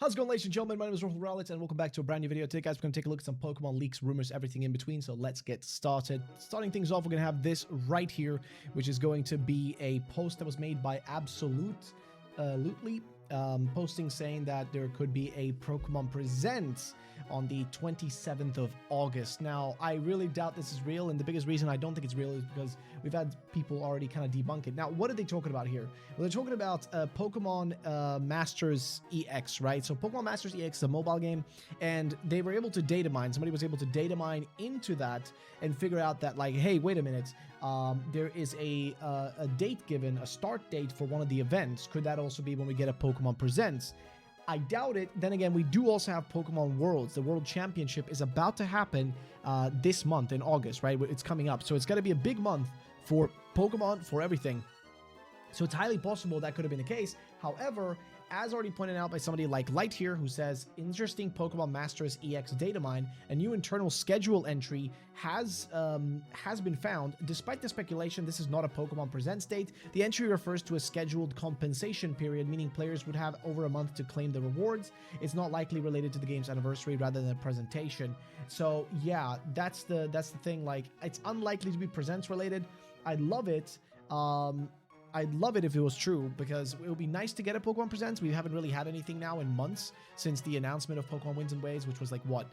How's it going, ladies and gentlemen? My name is RuffledRowlit, and welcome back to a brand new video. Today, guys, we're going to take a look at some Pokemon leaks, rumors, everything in between. So let's get started. Starting things off, we're going to have this right here, which is going to be a post that was made by Absolutely, posting saying that there could be a Pokemon Presents on the 27th of August. Now, I really doubt this is real, and the biggest reason I don't think it's real is because we've had people already kind of debunk it. Now, what are they talking about here? Well, they're talking about Pokemon Masters EX, right? So Pokemon Masters EX is a mobile game, and they were able to data mine. Somebody was able to data mine into that and figure out that, like, hey, wait a minute, there is a date given, a start date for one of the events. Could that also be when we get a Pokemon Presents? I doubt it. Then again, we do also have Pokemon Worlds. The World Championship is about to happen this month in August, right? It's coming up. So it's going to be a big month for Pokemon, for everything. So it's highly possible that could have been the case. However, as already pointed out by somebody like Light here, who says, interesting Pokemon Masters EX data mine, a new internal schedule entry has been found. Despite the speculation, this is not a Pokemon Presents date. The entry refers to a scheduled compensation period, meaning players would have over a month to claim the rewards. It's not likely related to the game's anniversary rather than a presentation. So yeah, that's the thing. Like, it's unlikely to be Presents related. I'd love it. I'd love it if it was true, because it would be nice to get a Pokemon Presents. We haven't really had anything now in months since the announcement of Pokemon Winds and Waves, which was like, what?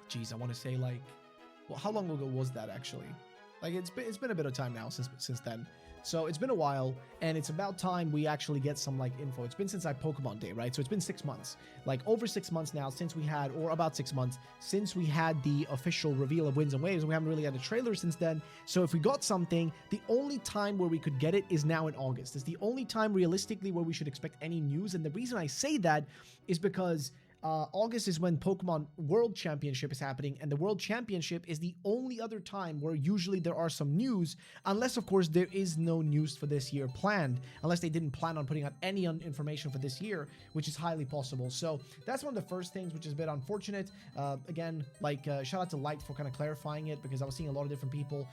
Geez, I want to say, like, well, how long ago was that actually? Like, it's been a bit of time now since then. So it's been a while, and it's about time we actually get some, like, info. It's been since Pokemon Day, right? So it's been 6 months, like over 6 months now since we had, or about 6 months since we had the official reveal of Winds and Waves, and we haven't really had a trailer since then. So if we got something, the only time where we could get it is now in August. It's the only time realistically where we should expect any news, and the reason I say that is because August is when Pokemon World Championship is happening, and the World Championship is the only other time where usually there are some news, unless, of course, there is no news for this year planned, unless they didn't plan on putting out any information for this year, which is highly possible. So that's one of the first things, which is a bit unfortunate. Again, like, shout out to Light for kind of clarifying it, because I was seeing a lot of different people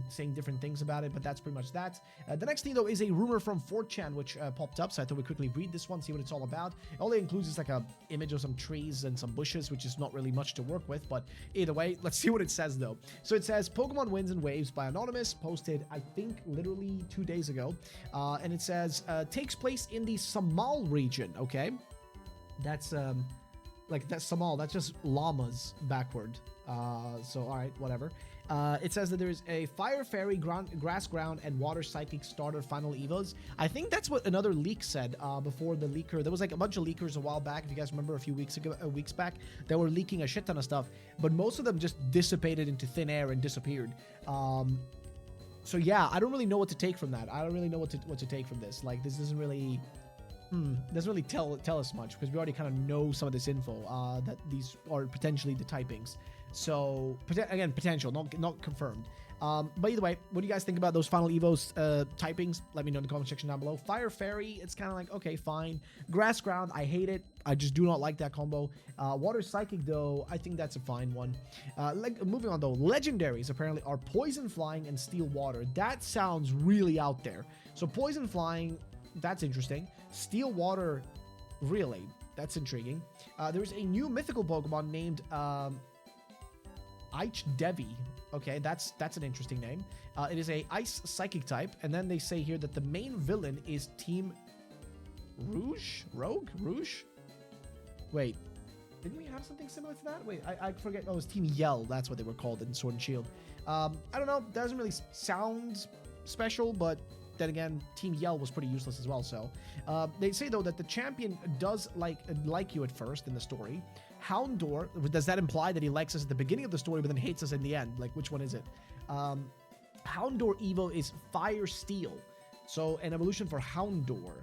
saying different things about it, but that's pretty much that. The next thing, though, is a rumor from 4chan, which popped up, so I thought we'd quickly read this one, see what it's all about. All it includes is like a image of some trees and some bushes, which is not really much to work with, but either way, let's see what it says though. So it says Pokemon Winds and Waves by Anonymous, posted I think literally 2 days ago, and it says takes place in the Samal region. Okay, that's like, that's Samal, that's just llamas backward. So alright, whatever. It says that there is a Fire Fairy, Grass Ground, and Water Psychic starter final evos. I think that's what another leak said before the leaker. There was like a bunch of leakers a while back, if you guys remember, a few weeks back, that were leaking a shit ton of stuff, but most of them just dissipated into thin air and disappeared. So yeah, I don't really know what to take from that. I don't really know what to take from this. Like, this doesn't really tell us much, because we already kind of know some of this info, that these are potentially the typings. So again, potential, not confirmed. But either way, what do you guys think about those final evos typings? Let me know in the comment section down below. Fire Fairy, it's kind of like, okay, fine. Grass Ground, I hate it. I just do not like that combo. Water Psychic, though, I think that's a fine one. Moving on, though, legendaries apparently are Poison Flying and Steel Water. That sounds really out there. So Poison Flying, that's interesting. Steel Water, really, that's intriguing. There's a new mythical Pokemon named Devi. Okay, that's an interesting name. It is a Ice Psychic type, and then they say here that the main villain is Team Rouge? Wait, didn't we have something similar to that? Wait, I forget. Oh, it was Team Yell. That's what they were called in Sword and Shield. I don't know. Doesn't really sound special, but then again, Team Yell was pretty useless as well. So they say, though, that the champion does like you at first in the story. Houndour, does that imply that he likes us at the beginning of the story but then hates us in the end? Like, which one is it? Houndour Evo is Fire Steel, so an evolution for Houndour.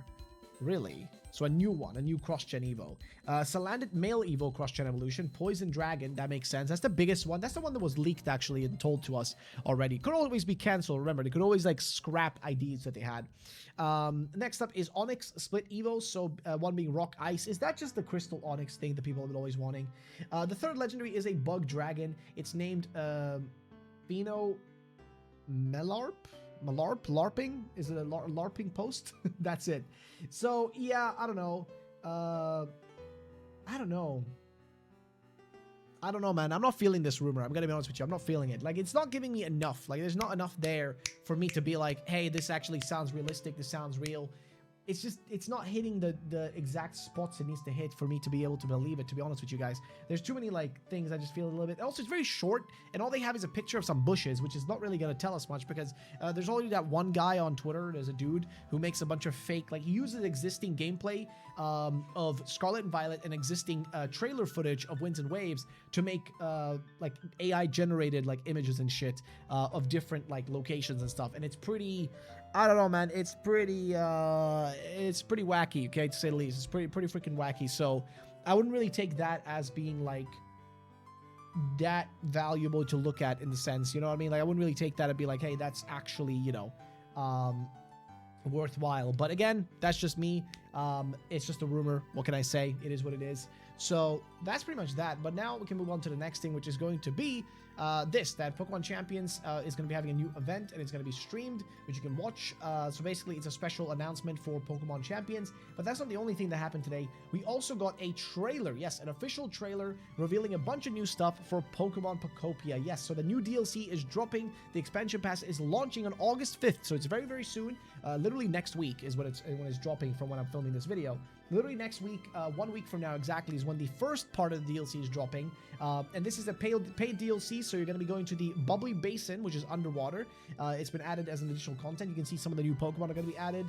Really? So a new one, a new cross-gen Evo. Salandit Male Evo cross-gen evolution. Poison Dragon, that makes sense. That's the biggest one. That's the one that was leaked, actually, and told to us already. Could always be canceled, remember. They could always, like, scrap IDs that they had. Next up is Onyx Split Evo, so one being Rock Ice. Is that just the Crystal Onyx thing that people have been always wanting? The third legendary is a Bug Dragon. It's named Pheno Melarp? LARPing? Is it a LARPing post? That's it. So, yeah, I don't know. I don't know. I don't know, man. I'm not feeling this rumor. I'm gonna be honest with you. I'm not feeling it. Like, it's not giving me enough. Like, there's not enough there for me to be like, hey, this actually sounds realistic. This sounds real. It's just, it's not hitting the exact spots it needs to hit for me to be able to believe it, to be honest with you guys. There's too many, like, things I just feel a little bit. Also, it's very short, and all they have is a picture of some bushes, which is not really going to tell us much, because there's already that one guy on Twitter, there's a dude who makes a bunch of fake, like, he uses existing gameplay of Scarlet and Violet and existing trailer footage of Winds and Waves to make, like, AI-generated, like, images and shit of different, like, locations and stuff, and it's pretty... I don't know, man. It's pretty wacky, okay, to say the least. It's pretty freaking wacky. So I wouldn't really take that as being like that valuable to look at in the sense, you know what I mean? Like, I wouldn't really take that and be like, hey, that's actually, you know, worthwhile. But again, that's just me. It's just a rumor. What can I say? It is what it is. So that's pretty much that. But now we can move on to the next thing, which is going to be that Pokemon Champions is going to be having a new event, and it's going to be streamed, which you can watch. So basically, it's a special announcement for Pokemon Champions. But that's not the only thing that happened today. We also got a trailer. Yes, an official trailer revealing a bunch of new stuff for Pokemon Pokopia. Yes, so the new DLC is dropping. The expansion pass is launching on August 5th. So it's very, very soon. Literally next week is when it's dropping from when I'm filming this video. Literally next week, 1 week from now exactly, is when the first part of the DLC is dropping. And this is a paid DLC, so you're going to be going to the Bubbly Basin, which is underwater. It's been added as an additional content. You can see some of the new Pokemon are going to be added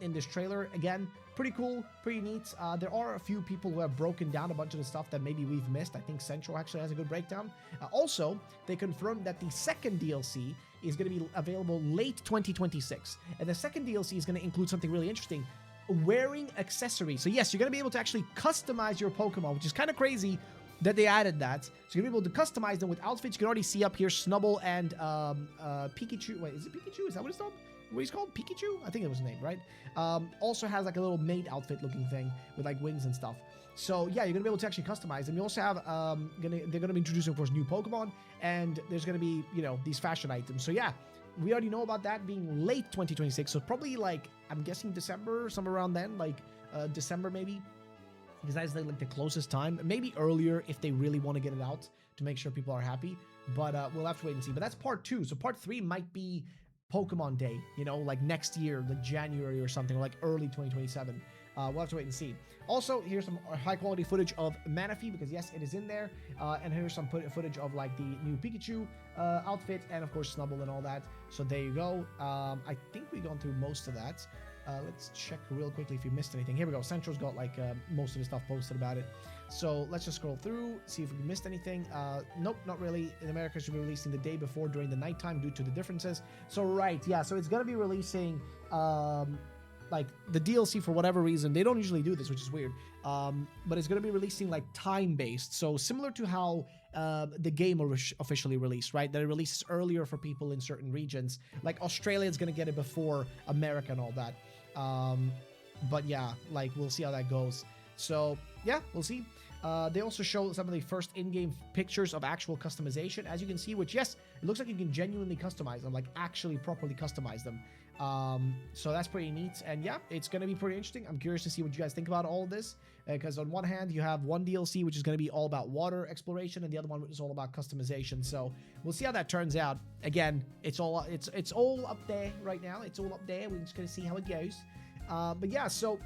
in this trailer. Again, pretty cool, pretty neat. There are a few people who have broken down a bunch of the stuff that maybe we've missed. I think Central actually has a good breakdown. Also, they confirmed that the second DLC is going to be available late 2026. And the second DLC is going to include something really interesting. Wearing accessories. So yes, you're going to be able to actually customize your Pokemon, which is kind of crazy that they added that. So you're going to be able to customize them with outfits. You can already see up here Snubbull and Pikachu. Wait, is it Pikachu? Is that what it's called? What he's called? Pikachu? I think it was his name, right? Also has like a little maid outfit looking thing with like wings and stuff. So yeah, you're gonna be able to actually customize them. You also have they're gonna be introducing, of course, new Pokemon, and there's gonna be, you know, these fashion items. So yeah, we already know about that being late 2026. So probably like, I'm guessing December, somewhere around then, like December maybe, because that's like the closest time. Maybe earlier if they really want to get it out to make sure people are happy. But we'll have to wait and see. But that's part 2. So part 3 might be Pokemon Day, you know, like next year, like January or something, or like early 2027. We'll have to wait and see. Also, here's some high quality footage of Manaphy, because yes, it is in there. And here's some footage of like the new Pikachu outfit, and of course Snubbull and all that. So there you go. I think we've gone through most of that. Let's check real quickly if we missed anything. Here we go. Central's got like most of the stuff posted about it. So let's just scroll through, see if we missed anything. Nope, not really. In America, it should be releasing the day before during the nighttime due to the differences. So right, yeah. So it's gonna be releasing like the DLC for whatever reason. They don't usually do this, which is weird. But it's gonna be releasing like time-based. So similar to how the game officially released, right? That it releases earlier for people in certain regions. Like Australia is gonna get it before America and all that. But yeah, like we'll see how that goes. So yeah, we'll see. They also show some of the first in-game pictures of actual customization, as you can see, which yes, it looks like you can genuinely customize them, like actually properly customize them. So that's pretty neat, and yeah, it's going to be pretty interesting. I'm curious to see what you guys think about all of this, because on one hand, you have one DLC, which is going to be all about water exploration, and the other one is all about customization. So we'll see how that turns out. Again, it's all up there right now. It's all up there. We're just going to see how it goes. But yeah, so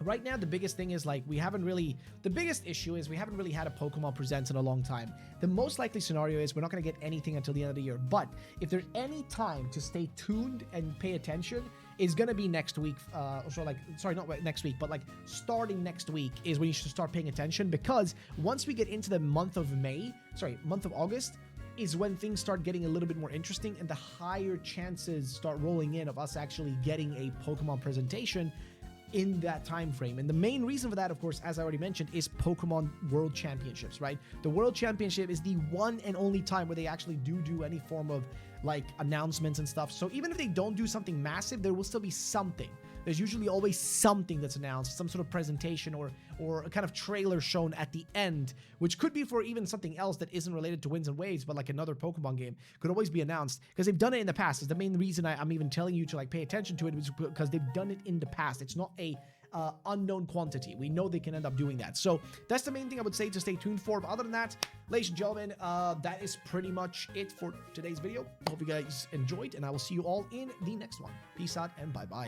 right now, the biggest thing is like the biggest issue is we haven't really had a Pokemon Presents in a long time. The most likely scenario is we're not going to get anything until the end of the year. But if there's any time to stay tuned and pay attention, it's going to be next week. Not next week, but like starting next week is when you should start paying attention, because once we get into the month of August, is when things start getting a little bit more interesting and the higher chances start rolling in of us actually getting a Pokemon presentation in that time frame. And the main reason for that, of course, as I already mentioned, is Pokemon World Championships, right? The World Championship is the one and only time where they actually do any form of like announcements and stuff. So even if they don't do something massive, there will still be something. There's usually always something that's announced, some sort of presentation or a kind of trailer shown at the end, which could be for even something else that isn't related to Winds and Waves, but like another Pokemon game could always be announced, because they've done it in the past. It's the main reason I'm even telling you to like pay attention to it, is because they've done it in the past. It's not a unknown quantity. We know they can end up doing that. So that's the main thing I would say to stay tuned for. But other than that, ladies and gentlemen, that is pretty much it for today's video. Hope you guys enjoyed, and I will see you all in the next one. Peace out and bye-bye.